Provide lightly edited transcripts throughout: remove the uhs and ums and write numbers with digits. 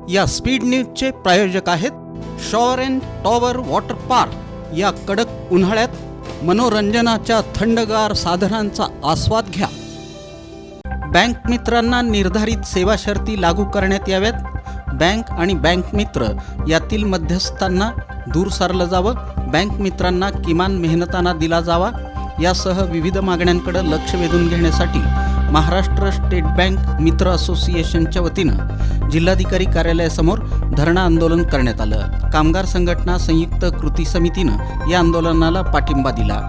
या स्पीड न्यूजचे प्रायोजक आहेत shower and Tower Water park. या कडक उन्हाळ्यात मनोरंजनाच्या थंडगार साधनांचा आस्वाद घ्या। बँक मित्रांना निर्धारित सेवा शर्ती लागू करण्यात याव्यात। बँक आणि बँक मित्र यातील मध्यस्थांना दूर सारलं जावं। बँक मित्रांना किमान मेहनताना दिला जावा यासह विविध मागण्यांकडे लक्ष वेधून घेण्यासाठी महाराष्ट्र स्टेट बँक मित्र असोसिएशनच्या वतीनं जिल्हाधिकारी कार्यालयासमोर धरणं आंदोलन करण्यात आलं। कामगार संघटना संयुक्त कृती समितीनं या आंदोलनाला पाठिंबा दिला।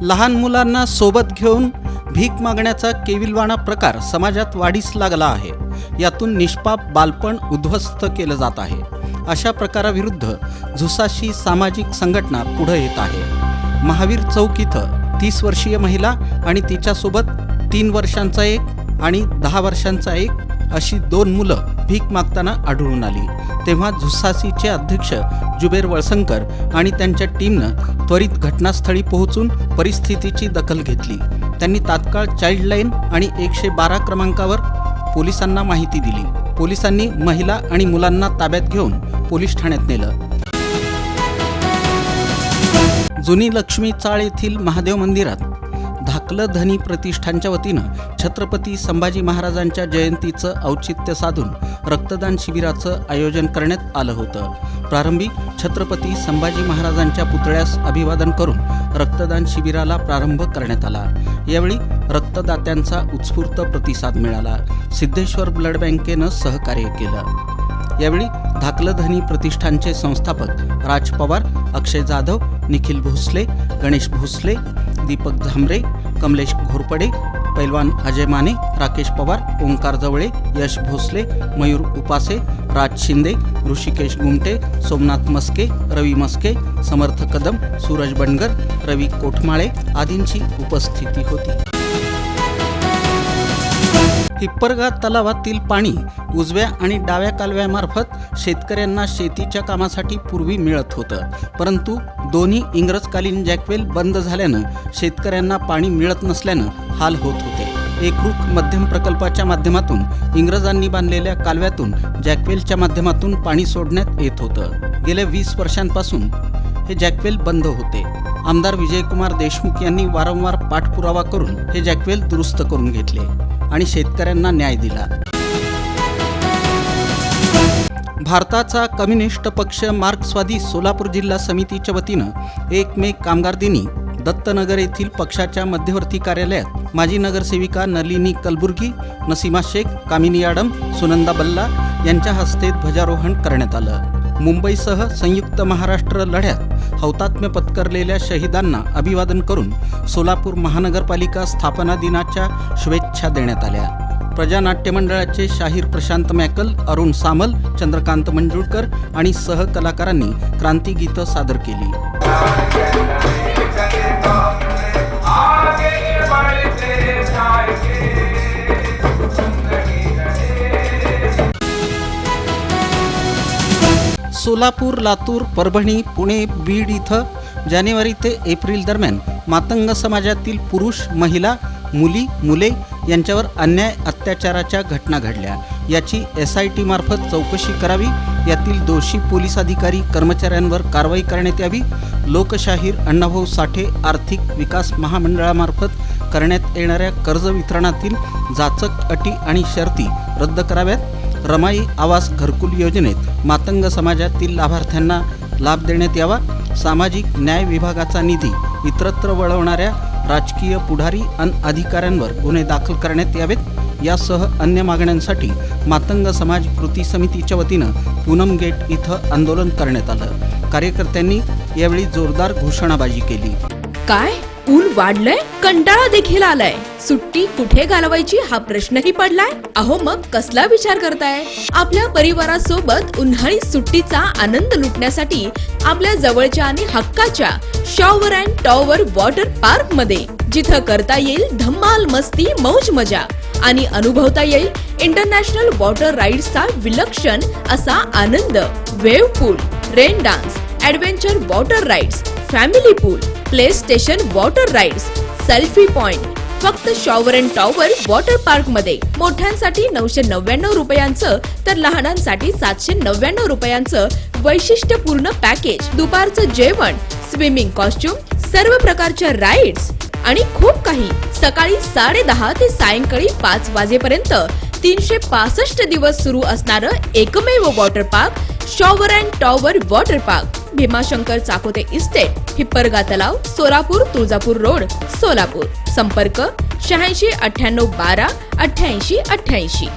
लहान मुलांना सोबत घेऊन भीक मागण्याचा केविलवाणा प्रकार समाजात वाढीस लागला आहे। यातून निष्पाप बालपण उद्ध्वस्त केलं जात आहे। अशा प्रकाराविरुद्ध झुसाशी सामाजिक संघटना पुढे येत आहे। महावीर चौक इथं 30 वर्षीय महिला आणि तिच्यासोबत 3 वर्षांचा एक आणि 10 वर्षांचा एक अशी 2 मुलं भीक मागताना आढळून आली। तेव्हा झुसासीचे अध्यक्ष जुबेर वळसंकर आणि त्यांच्या टीमनं त्वरित घटनास्थळी पोहोचून परिस्थितीची दखल घेतली। त्यांनी तात्काळ चाइल्डलाईन आणि 112 क्रमांकावर पोलिसांना माहिती दिली। पोलिसांनी महिला आणि मुलांना ताब्यात घेऊन पोलीस ठाण्यात नेलं। जुनी लक्ष्मी चाळ येथील महादेव मंदिरात धाकलं धनी प्रतिष्ठानच्या वतीनं छत्रपती संभाजी महाराजांच्या जयंतीचं औचित्य साधून रक्तदान शिबिराचं आयोजन करण्यात आलं होतं। प्रारंभी छत्रपती संभाजी महाराजांच्या पुतळ्यास अभिवादन करून रक्तदान शिबिराला प्रारंभ करण्यात आला। यावेळी रक्तदात्यांचा उत्स्फूर्त प्रतिसाद मिळाला। सिद्धेश्वर ब्लड बँकेनं सहकार्य केलं। यावेळी धाकलं धनी प्रतिष्ठानचे संस्थापक राज पवार, अक्षय जाधव, निखिल भोसले, गणेश भोसले, दीपक झांबरे, कमलेश घोरपडे, पैलवान अजय माने, राकेश पवार, ओंकार जवळे, यश भोसले, मयूर उपासे, राज शिंदे, ऋषिकेश गुमटे, सोमनाथ मस्के, रवी मस्के, समर्थ कदम, सूरज बनगर, रवी कोठमाळे आदींची उपस्थिती होती। हिप्परगा तलावातील पाणी उजव्या आणि डाव्या कालव्यामार्फत शेतकऱ्यांना शेतीच्या कामासाठी पूर्वी मिळत होतं, परंतु दोन्ही इंग्रजकालीन जॅकवेल बंद झाल्यानं शेतकऱ्यांना पाणी मिळत नसल्यानं हाल होत होते। एकरूख मध्यम प्रकल्पाच्या माध्यमातून इंग्रजांनी बांधलेल्या कालव्यातून जॅकवेलच्या माध्यमातून पाणी सोडण्यात येत होतं। गेल्या 20 वर्षांपासून हे जॅकवेल बंद होते। आमदार विजयकुमार देशमुख यांनी वारंवार पाठपुरावा करून हे जॅकवेल दुरुस्त करून घेतले आणि शेतकऱ्यांना न्याय दिला। भारताचा कम्युनिस्ट पक्ष मार्क्सवादी सोलापूर जिल्हा समितीच्या वतीनं 1 मे कामगार दिनी दत्तनगर येथील पक्षाच्या मध्यवर्ती कार्यालयात माजी नगरसेविका नलिनी कलबुर्गी, नसीमा शेख, कामिनी आडम, सुनंदा बल्ला यांच्या हस्ते ध्वजारोहण करण्यात आलं। मुंबईसह संयुक्त महाराष्ट्र लढ्यात हौतात्म्य पत्करलेल्या शहीदांना अभिवादन करून सोलापूर महानगरपालिका स्थापना दिनाच्या शुभेच्छा देण्यात आल्या। प्रजानाट्य मंडळाचे शाहीर प्रशांत मॅकल, अरुण सामल, चंद्रकांत मंजुळकर आणि सहकलाकारांनी क्रांतिगीतं सादर केली। सोलापूर, लातूर, परभणी, पुणे, बीड इथं जानेवारी ते एप्रिल दरम्यान मातंग समाजातील पुरुष, महिला, मुली, मुले यांच्यावर अन्याय अत्याचाराच्या घटना घडल्या। याची SIT मार्फत चौकशी करावी, यातील दोषी पोलीस अधिकारी कर्मचाऱ्यांवर कारवाई करण्यात यावी। लोकशाहीर अण्णाभाऊ साठे आर्थिक विकास महामंडळामार्फत करण्यात येणाऱ्या कर्ज वितरणातील जाचक अटी आणि शर्ती रद्द कराव्यात। रमाई आवास घरकुल योजनेत मातंग समाजातील लाभार्थ्यांना लाभ देण्यात यावा। सामाजिक न्याय विभागाचा निधी इतरत्र वळवणाऱ्या राजकीय पुढारी आणि अधिकाऱ्यांवर गुन्हे दाखल करण्यात यावेत। यासह अन्य मागण्यांसाठी मातंग समाज कृती समितीच्या वतीनं पूनम गेट इथं आंदोलन करण्यात आलं। कार्यकर्त्यांनी यावेळी जोरदार घोषणाबाजी केली। काय ऊन वाढलंय, कंटाळा देखील आलाय। सुट्टी कुठे घालवायची हा प्रश्नही पडलाय? अहो मग कसला विचार करताय? आपल्या परिवारासोबत उन्हाळी सुट्टीचा आनंद लुटण्यासाठी आपल्या जवळच्या आणि हक्काच्या shower and Tower Water Park मध्ये, जिथं करता येईल धम्माल मस्ती मौज मजा आणि अनुभवता येईल इंटरनॅशनल वॉटर राईड्सचा विलक्षण असा आनंद. Wave pool, rain dance, adventure water rides, family pool, play station water rides, selfie point, फक्त Shower and Tower Water Park मध्ये. मोठ्यांसाठी 999 रुपयांचं तर लहानांसाठी 799 रुपयांचं वैशिष्ट्यपूर्ण पॅकेज. दुपारचं जेवण, स्विमिंग कॉस्ट्युम, सर्व प्रकारच्या राईड्स आणि खूप काही. सकाळी 10:30 ते सायंकाळी 5 वाजेपर्यंत 365 दिवस सुरू असणारं एकमेव water park shower and Tower Water park. Bhimashankar Chakote estate, Hipparga तलाव, सोलापूर, तुळजापूर रोड, सोलापूर. संपर्क 86 98 12 88 88.